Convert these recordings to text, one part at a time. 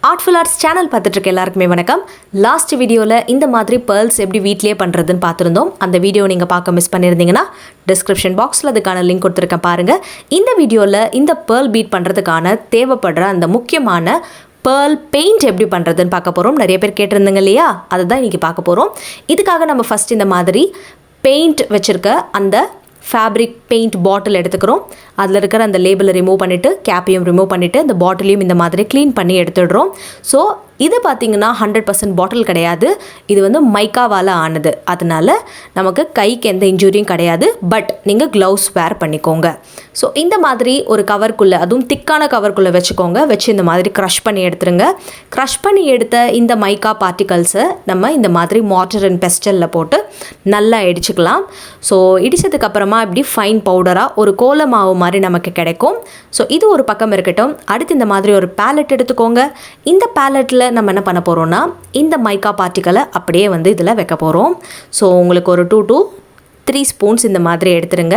Artful arts channel பார்த்துட்டு இருக்க எல்லாருக்குமே வணக்கம். லாஸ்ட் வீடியோவில் இந்த மாதிரி பேர்ல்ஸ் எப்படி வீட்லேயே பண்ணுறதுன்னு பார்த்துருந்தோம். அந்த வீடியோ நீங்கள் பார்க்க மிஸ் பண்ணியிருந்தீங்கன்னா டிஸ்கிரிப்ஷன் பாக்ஸில் அதுக்கான லிங்க் கொடுத்துருக்கேன் பாருங்கள். இந்த வீடியோவில் இந்த பேர்ல் பீட் பண்ணுறதுக்கான தேவைப்படுற அந்த முக்கியமான பேர்ல் பெயிண்ட் எப்படி பண்ணுறதுன்னு பார்க்க போகிறோம். நிறைய பேர் கேட்டிருந்தீங்க இல்லையா, அதை தான் இன்றைக்கி பார்க்க போகிறோம். இதுக்காக நம்ம ஃபஸ்ட் இந்த மாதிரி பெயிண்ட் வச்சுருக்க அந்த ஃபேப்ரிக் பெயிண்ட் பாட்டில் எடுத்துக்கிறோம். அதில் இருக்கிற அந்த லேபிளை ரிமூவ் பண்ணிவிட்டு கேப்பையும் ரிமூவ் பண்ணிவிட்டு அந்த பாட்டிலையும் இந்த மாதிரி க்ளீன் பண்ணி எடுத்துடுறோம். ஸோ இது பார்த்திங்கன்னா 100% பாட்டில் கிடையாது, இது வந்து மைக்காவால் ஆனது. அதனால் நமக்கு கைக்கு எந்த இன்ஜூரியும் கிடையாது. பட் நீங்கள் க்ளவுஸ் வேர் பண்ணிக்கோங்க. ஸோ இந்த மாதிரி ஒரு கவர்க்குள்ளே, அதுவும் திக்கான கவர்க்குள்ளே வச்சுக்கோங்க. வச்சு இந்த மாதிரி க்ரஷ் பண்ணி எடுத்துருங்க. க்ரஷ் பண்ணி எடுத்த இந்த மைக்கா பார்ட்டிகல்ஸை நம்ம இந்த மாதிரி மார்டர் அண்ட் பெஸ்டலில் போட்டு நல்லா இடிச்சுக்கலாம். ஸோ இடித்ததுக்கப்புறமா இப்படி ஃபைன் பவுடராக ஒரு கோல மாவு மாதிரி நமக்கு கிடைக்கும். ஸோ இது ஒரு பக்கம் இருக்கட்டும். அடுத்து இந்த மாதிரி ஒரு பேலட் எடுத்துக்கோங்க. இந்த பேலட்டில் நம்ம என்ன பண்ண போகிறோம்னா இந்த மைக்கா பார்ட்டிகளை அப்படியே வந்து இதில் வைக்க போகிறோம். ஸோ உங்களுக்கு ஒரு 2 to 3 ஸ்பூன்ஸ் இந்த மாதிரி எடுத்துருங்க.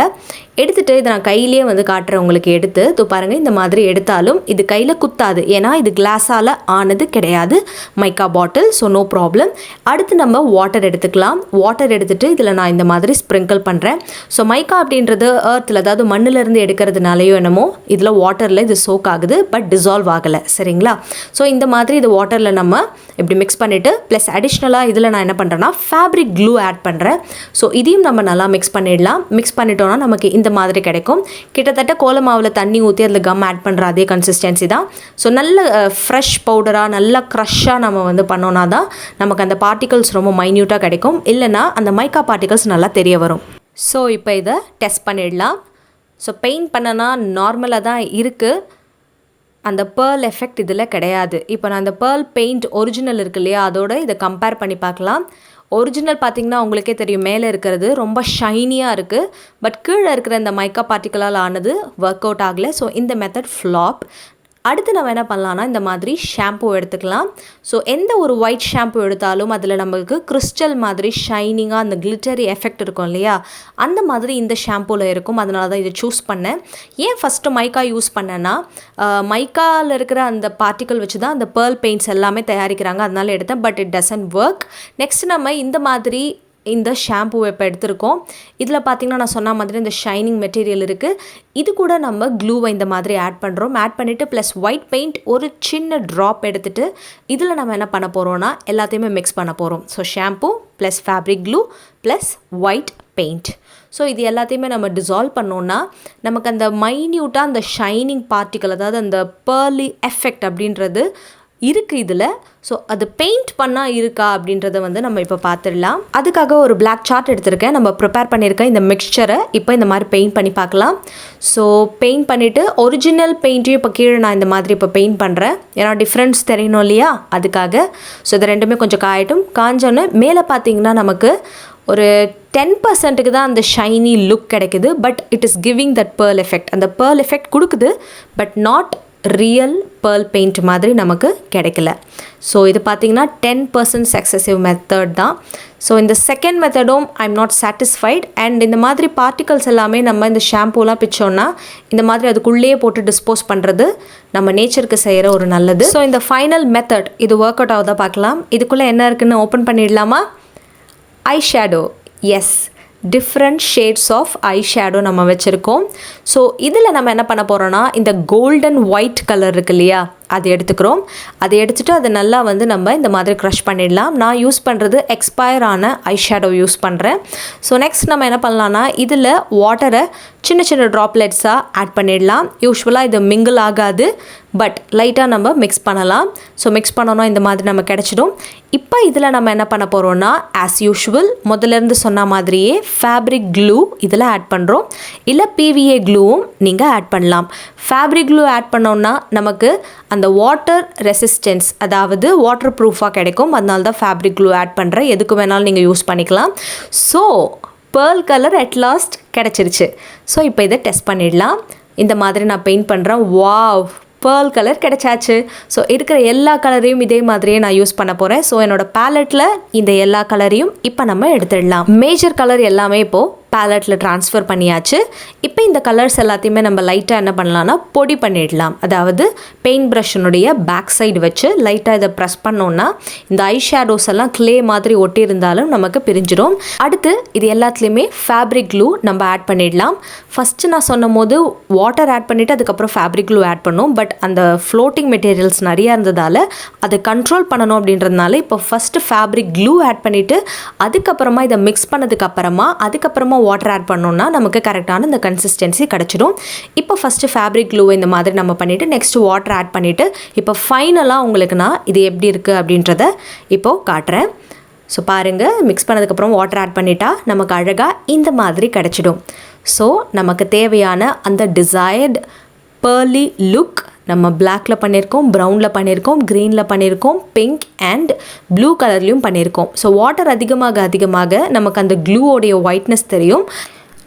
எடுத்துகிட்டு இதை நான் கையிலே வந்து காட்டுறேன் உங்களுக்கு. எடுத்து இது பாருங்கள், இந்த மாதிரி எடுத்தாலும் இது கையில் குத்தாது, ஏன்னா இது கிளாஸால் ஆனது கிடையாது மைக்கா பாட்டில். So no problem. அடுத்து நம்ம வாட்டர் எடுத்துக்கலாம். வாட்டர் எடுத்துகிட்டு இதில் நான் இந்த மாதிரி ஸ்ப்ரிங்கிள் பண்ணுறேன். ஸோ மைக்கா அப்படின்றது எர்த்தில், அதாவது மண்ணிலேருந்து எடுக்கிறதுனாலையோ என்னமோ இதில் வாட்டரில் இது சோக் ஆகுது, பட் டிசால்வ் ஆகலை. சரிங்களா? ஸோ இந்த மாதிரி இது வாட்டரில் நம்ம இப்படி மிக்ஸ் பண்ணிவிட்டு ப்ளஸ் அடிஷ்னலாக இதில் நான் என்ன பண்ணுறேன்னா ஃபேப்ரிக் க்ளூ ஆட் பண்ணுறேன். ஸோ இதையும் நம்ம நல்லா மிக்ஸ் பண்ணிடலாம். மிக்ஸ் பண்ணிட்டோன்னா நமக்கு இந்த மாதிரி கிடைக்கும். கிட்டத்தட்ட கோல மாவில் தண்ணி ஊற்றி அதில் கம் ஆட் பண்ணுற அதே கன்சிஸ்டன்சி தான். ஸோ நல்ல ஃப்ரெஷ் பவுடராக நல்லா க்ரஷ்ஷாக நம்ம வந்து பண்ணோன்னா தான் நமக்கு அந்த பார்ட்டிகல்ஸ் ரொம்ப மைன்யூட்டாக கிடைக்கும். இல்லைனா அந்த மைக்கா பார்ட்டிகல்ஸ் நல்லா தெரிய வரும். ஸோ இப்போ இதை டெஸ்ட் பண்ணிடலாம். ஸோ பெயிண்ட் பண்ணனா நார்மலாக தான் இருக்குது, அந்த பேர்ல் எஃபெக்ட் இதில் கிடையாது. இப்போ நான் அந்த பேர்ல் பெயிண்ட் ஒரிஜினல் இருக்கு இல்லையா, அதோட இதை கம்பேர் பண்ணி பார்க்கலாம். ஒரிஜினல் பார்த்திங்கன்னா உங்களுக்கே தெரியும், மேலே இருக்கிறது ரொம்ப ஷைனியாக இருக்குது. பட் கீழே இருக்கிற இந்த மைக்கா பார்ட்டிகலால் ஆனது ஒர்க் அவுட் ஆகலை. ஸோ இந்த மெத்தட் ஃப்ளாப். அடுத்து நம்ம என்ன பண்ணலான்னா இந்த மாதிரி ஷாம்பூ எடுத்துக்கலாம். ஸோ எந்த ஒரு ஒயிட் ஷாம்பூ எடுத்தாலும் அதில் நம்மளுக்கு கிறிஸ்டல் மாதிரி ஷைனிங்காக அந்த கிளிட்டரி எஃபெக்ட் இருக்கும் இல்லையா, அந்த மாதிரி இந்த ஷாம்பூவில் இருக்கும். அதனால தான் இதை சூஸ் பண்ணேன். ஏன் ஃபஸ்ட்டு மைக்கா யூஸ் பண்ணேன்னா, மைக்காவில் இருக்கிற அந்த பார்ட்டிக்கல் வச்சு தான் அந்த பேர்ல் பெயிண்ட்ஸ் எல்லாமே தயாரிக்கிறாங்க, அதனால எடுத்தேன். But it doesn't work. Next நம்ம இந்த மாதிரி இந்த ஷாம்பூ இப்போ எடுத்திருக்கோம். இதில் பார்த்திங்கன்னா நான் சொன்ன மாதிரி இந்த ஷைனிங் மெட்டீரியல் இருக்குது. இது கூட நம்ம க்ளூவை இந்த மாதிரி ஆட் பண்ணுறோம். ஆட் பண்ணிவிட்டு ப்ளஸ் ஒயிட் பெயிண்ட் ஒரு சின்ன ட்ராப் எடுத்துகிட்டு இதில் நம்ம என்ன பண்ண போகிறோன்னா எல்லாத்தையுமே மிக்ஸ் பண்ண போகிறோம். So shampoo plus fabric clue plus white paint. So இது எல்லாத்தையுமே நம்ம டிசால்வ் பண்ணோன்னா நமக்கு அந்த மைன்யூட்டாக அந்த ஷைனிங் பார்ட்டிக்கல், அதாவது அந்த பேர்லி எஃபெக்ட் அப்படின்றது இருக்குது இதில். ஸோ அது பெயிண்ட் பண்ணால் இருக்கா அப்படின்றத வந்து நம்ம இப்போ பார்த்துடலாம். அதுக்காக ஒரு பிளாக் சார்ட் எடுத்திருக்கேன். நம்ம ப்ரிப்பேர் பண்ணியிருக்கேன் இந்த மிக்சரை இப்போ இந்த மாதிரி பெயிண்ட் பண்ணி பார்க்கலாம். ஸோ பெயிண்ட் பண்ணிவிட்டு ஒரிஜினல் பெயிண்ட்டையும் இப்போ கீழே நான் இந்த மாதிரி இப்போ பெயிண்ட் பண்ணுறேன். ஏன்னா டிஃப்ரென்ஸ் தெரியணும் இல்லையா, அதுக்காக. ஸோ இது ரெண்டுமே கொஞ்சம் காயட்டும். காஞ்சோன்னு மேலே பார்த்தீங்கன்னா நமக்கு ஒரு 10%க்கு தான் அந்த ஷைனி லுக் கிடைக்குது. But it is giving that pearl effect. அந்த பேர்ல் எஃபெக்ட் கொடுக்குது, but not real pearl paint மாதிரி நமக்கு கிடைக்கல. ஸோ இது பார்த்திங்கன்னா 10% சக்ஸஸிவ் மெத்தட் தான். ஸோ இந்த செகண்ட் மெத்தடும் I am not satisfied. And இந்த மாதிரி பார்ட்டிகல்ஸ் எல்லாமே நம்ம இந்த ஷாம்பூலாம் பிச்சோன்னா இந்த மாதிரி அதுக்குள்ளேயே போட்டு டிஸ்போஸ் பண்ணுறது நம்ம நேச்சருக்கு செய்கிற ஒரு நல்லது. ஸோ இந்த ஃபைனல் மெத்தட் இது ஒர்க் அவுட் ஆகுதா பார்க்கலாம். இதுக்குள்ளே என்ன இருக்குதுன்னு ஓப்பன் பண்ணிடலாமா? Eye shadow. Yes, different shades of eye shadow நம்ம வச்சுருக்கோம். ஸோ இதில் நம்ம என்ன பண்ண போகிறோன்னா இந்த கோல்டன் ஒயிட் கலர் இருக்கு இல்லையா, அது எடுத்துக்கிறோம். அதை எடுத்துகிட்டு அதை நல்லா வந்து நம்ம இந்த மாதிரி க்ரஷ் பண்ணிடலாம். நான் யூஸ் பண்ணுறது எக்ஸ்பயர் ஆன ஐ ஷேடோ யூஸ் பண்ணுறேன். ஸோ நெக்ஸ்ட் நம்ம என்ன பண்ணலான்னா இதில் வாட்டரை சின்ன சின்ன ட்ராப்லெட்ஸாக ஆட் பண்ணிடலாம். யூஸ்வலாக இது மிங்கிள் ஆகாது, பட் லைட்டாக நம்ம மிக்ஸ் பண்ணலாம். ஸோ மிக்ஸ் பண்ணோன்னா இந்த மாதிரி நம்ம கிடச்சிடும். இப்போ இதில் நம்ம என்ன பண்ண போகிறோன்னா ஆஸ் யூஷுவல் முதலேருந்து சொன்ன மாதிரியே ஃபேப்ரிக் க்ளூ இதில் ஆட் பண்ணுறோம். இல்லை PVA க்ளூவும் நீங்கள் ஆட் பண்ணலாம். ஃபேப்ரிக் க்ளூ ஆட் பண்ணோன்னா நமக்கு அந்த வாட்டர் ரெசிஸ்டன்ஸ், அதாவது வாட்டர் ப்ரூஃபாக கிடைக்கும். அதனால தான் ஃபேப்ரிக் க்ளூ ஆட் பண்ணுறேன். எதுக்கு வேணாலும் நீங்கள் யூஸ் பண்ணிக்கலாம். So pearl colour at last கிடச்சிருச்சு. ஸோ இப்போ இதை டெஸ்ட் பண்ணிடலாம். இந்த மாதிரி நான் பெயிண்ட் பண்ணுறேன். வாவ், பேர்ல் கலர் கிடைச்சாச்சு. ஸோ இருக்கிற எல்லா கலரையும் இதே மாதிரியே நான் யூஸ் பண்ண போகிறேன். ஸோ என்னோடய பேலட்டில் இந்த எல்லா கலரையும் இப்போ நம்ம எடுத்துடலாம். மேஜர் கலர் எல்லாமே இப்போது பேலட்டில் ட்ரான்ஸ்ஃபர் பண்ணியாச்சு. இப்போ இந்த கலர்ஸ் எல்லாத்தையுமே நம்ம லைட்டாக என்ன பண்ணலாம்னா பொடி பண்ணிடலாம். அதாவது பெயிண்ட் ப்ரஷ்னுடைய பேக் சைடு வச்சு லைட்டாக இதை ப்ரெஸ் பண்ணோன்னா இந்த ஐ ஷேடோஸ் எல்லாம் க்ளே மாதிரி ஒட்டி இருந்தாலும் நமக்கு பிரிஞ்சிடும். அடுத்து இது எல்லாத்துலேயுமே ஃபேப்ரிக் க்ளூ நம்ம ஆட் பண்ணிடலாம். ஃபஸ்ட்டு நான் சொன்னும் போது வாட்டர் ஆட் பண்ணிவிட்டு அதுக்கப்புறம் ஃபேப்ரிக் க்ளூ ஆட் பண்ணோம். பட் அந்த ஃப்ளோட்டிங் மெட்டீரியல்ஸ் நிறையா இருந்ததால் அதை கண்ட்ரோல் பண்ணணும் அப்படின்றதுனால இப்போ ஃபஸ்ட்டு ஃபேப்ரிக் க்ளூ ஆட் பண்ணிவிட்டு அதுக்கப்புறமா இதை மிக்ஸ் பண்ணதுக்கப்புறமா அதுக்கப்புறமா வாட்டர் ஆட் பண்ணோன்னா நமக்கு கரெக்டான இந்த கன்சிஸ்டன்சி கிடச்சிடும். இப்போ ஃபஸ்ட்டு ஃபேப்ரிக் க்ளூ இந்த மாதிரி நம்ம பண்ணிவிட்டு நெக்ஸ்ட்டு வாட்டர் ஆட் பண்ணிவிட்டு இப்போ ஃபைனலாக உங்களுக்கு நான் இது எப்படி இருக்குது அப்படின்றத இப்போது காட்டுறேன். ஸோ பாருங்கள், மிக்ஸ் பண்ணதுக்கப்புறம் வாட்டர் ஆட் பண்ணிட்டா நமக்கு அழகாக இந்த மாதிரி கிடச்சிடும். ஸோ நமக்கு தேவையான அந்த டிசைர்டு pearly லுக் நம்ம பிளாக்கில் பண்ணியிருக்கோம், ப்ரௌனில் பண்ணியிருக்கோம், க்ரீனில் பண்ணியிருக்கோம், பிங்க் அண்ட் ப்ளூ கலர்லேயும் பண்ணியிருக்கோம். ஸோ வாட்டர் அதிகமாக நமக்கு அந்த க்ளூவோடைய ஒயிட்னஸ் தெரியும்.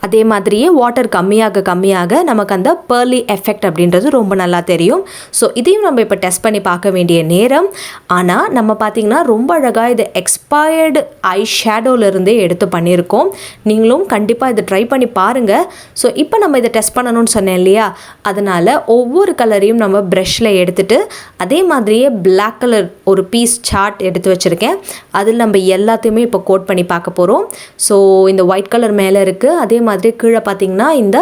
அதே மாதிரியே வாட்டர் கம்மியாக நமக்கு அந்த pearly எஃபெக்ட் அப்படின்றது ரொம்ப நல்லா தெரியும். ஸோ இதையும் நம்ம இப்போ டெஸ்ட் பண்ணி பார்க்க வேண்டிய நேரம். ஆனால் நம்ம பார்த்திங்கன்னா ரொம்ப அழகாக இது எக்ஸ்பயர்டு ஐ ஷேடோவிலேருந்தே எடுத்து பண்ணியிருக்கோம். நீங்களும் கண்டிப்பாக இதை ட்ரை பண்ணி பாருங்கள். ஸோ இப்போ நம்ம இதை டெஸ்ட் பண்ணணும்னு சொன்னேன் இல்லையா, அதனால் ஒவ்வொரு கலரையும் நம்ம ப்ரஷ்ஷில் எடுத்துகிட்டு அதே மாதிரியே பிளாக் கலர் ஒரு பீஸ் சார்ட் எடுத்து வச்சுருக்கேன். அதில் நம்ம எல்லாத்தையுமே இப்போ கோட் பண்ணி பார்க்க போகிறோம். ஸோ இந்த ஒயிட் கலர் மேலே இருக்குது, அதே மாதிரி கீழே பார்த்தீங்கன்னா இந்த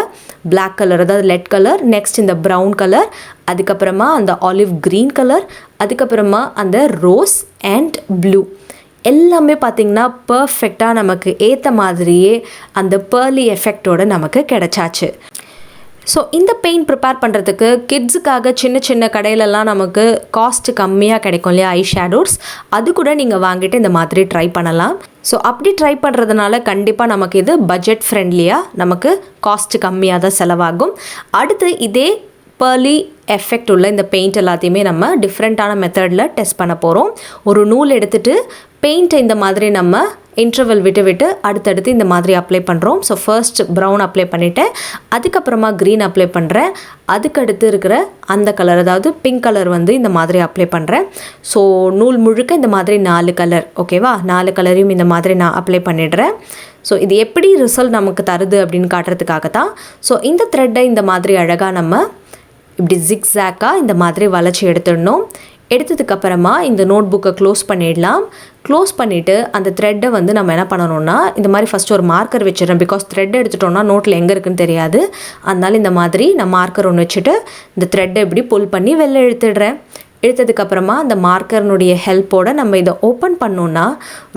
பிளாக் கலர், அதாவது லெட் கலர், நெக்ஸ்ட் இந்த ப்ரௌன் கலர், அதுக்கப்புறமா அந்த ஆலிவ் க்ரீன் கலர், அதுக்கப்புறமா அந்த ரோஸ் அண்ட் ப்ளூ எல்லாமே பார்த்திங்கன்னா பர்ஃபெக்டாக நமக்கு ஏற்ற மாதிரியே அந்த pearly எஃபெக்டோடு நமக்கு கிடச்சாச்சு. ஸோ இந்த பெயிண்ட் ப்ரிப்பேர் பண்ணுறதுக்கு கிட்ஸுக்காக சின்ன கடையிலலாம் நமக்கு காஸ்ட் கம்மியாக கிடைக்கும் இல்லையா ஐ ஷேடோஸ், அது கூட நீங்கள் வாங்கிட்டு இந்த மாதிரி ட்ரை பண்ணலாம். ஸோ அப்படி ட்ரை பண்ணுறதுனால கண்டிப்பாக நமக்கு இது பட்ஜெட் ஃப்ரெண்ட்லியாக நமக்கு காஸ்ட் கம்மியாக தான் செலவாகும். அடுத்து இதே pearly எஃபெக்ட் உள்ள இந்த பெயிண்ட் எல்லாத்தையுமே நம்ம டிஃப்ரெண்ட்டான மெத்தடில் டெஸ்ட் பண்ண போகிறோம். ஒரு நூல் எடுத்துகிட்டு பெயிண்ட்டை இந்த மாதிரி நம்ம இன்டர்வல் விட்டு அடுத்தடுத்து இந்த மாதிரி அப்ளை பண்ணுறோம். ஸோ ஃபர்ஸ்ட் ப்ரௌன் அப்ளை பண்ணிவிட்டேன், அதுக்கப்புறமா க்ரீன் அப்ளை பண்ணுறேன், அதுக்கடுத்து இருக்கிற அந்த கலர் அதாவது பிங்க் கலர் வந்து இந்த மாதிரி அப்ளை பண்ணுறேன். ஸோ நூல் முழுக்க இந்த மாதிரி 4 கலர், ஓகேவா, 4 கலரையும் இந்த மாதிரி நான் அப்ளை பண்ணிடுறேன். ஸோ இது எப்படி ரிசல்ட் நமக்கு தருது அப்படின்னு காட்டுறதுக்காக தான். ஸோ இந்த த்ரெட்டை இந்த மாதிரி அழகாக நம்ம இப்படி ஜிக்ஸாக்காக இந்த மாதிரி வளைச்சி எடுத்துடணும். எடுத்ததுக்கப்புறமா இந்த நோட் புக்கை க்ளோஸ் பண்ணிடலாம். க்ளோஸ் பண்ணிவிட்டு அந்த த்ரெட்டை வந்து நம்ம என்ன பண்ணணும்னா இந்த மாதிரி ஃபஸ்ட்டு ஒரு மார்க்கர் வச்சிடறேன். பிகாஸ் த்ரெட் எடுத்துட்டோம்னா நோட்டில் எங்கே இருக்குன்னு தெரியாது. அதனால இந்த மாதிரி நான் மார்க்கர் ஒன்று வச்சுட்டு இந்த த்ரெட்டை இப்படி புல் பண்ணி வெளில எடுத்துடுறேன். எடுத்ததுக்கப்புறமா அந்த மார்க்கர்னுடைய ஹெல்ப்போடு நம்ம இதை ஓப்பன் பண்ணோன்னா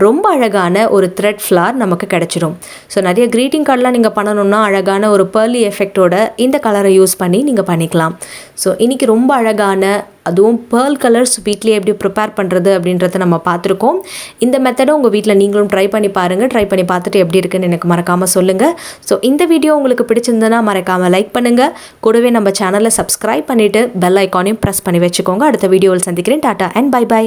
ரொம்ப அழகான ஒரு த்ரெட் ஃப்ளார் நமக்கு கிடச்சிடும். ஸோ நிறைய க்ரீட்டிங் கார்டெலாம் நீங்கள் பண்ணணுன்னா அழகான ஒரு pearly எஃபெக்டோட இந்த கலரை யூஸ் பண்ணி நீங்கள் பண்ணிக்கலாம். ஸோ இன்றைக்கி ரொம்ப அழகான அதுவும் pearl கலர்ஸ் வீட்டிலே எப்படி ப்ரிப்பேர் பண்ணுறது அப்படின்றத நம்ம பார்த்துருக்கோம். இந்த மெத்தடை உங்கள் வீட்டில் நீங்களும் ட்ரை பண்ணி பாருங்கள். ட்ரை பண்ணி பார்த்துட்டு எப்படி இருக்குன்னு எனக்கு மறக்காமல் சொல்லுங்கள். ஸோ இந்த வீடியோ உங்களுக்கு பிடிச்சிருந்ததுன்னா மறக்காமல் லைக் பண்ணுங்கள். கூடவே நம்ம சேனலை சப்ஸ்கிரைப் பண்ணிவிட்டு பெல் ஐக்கானையும் ப்ரெஸ் பண்ணி வச்சுக்கோங்க. அடுத்த வீடியோவில் சந்திக்கிறேன். Tata and by.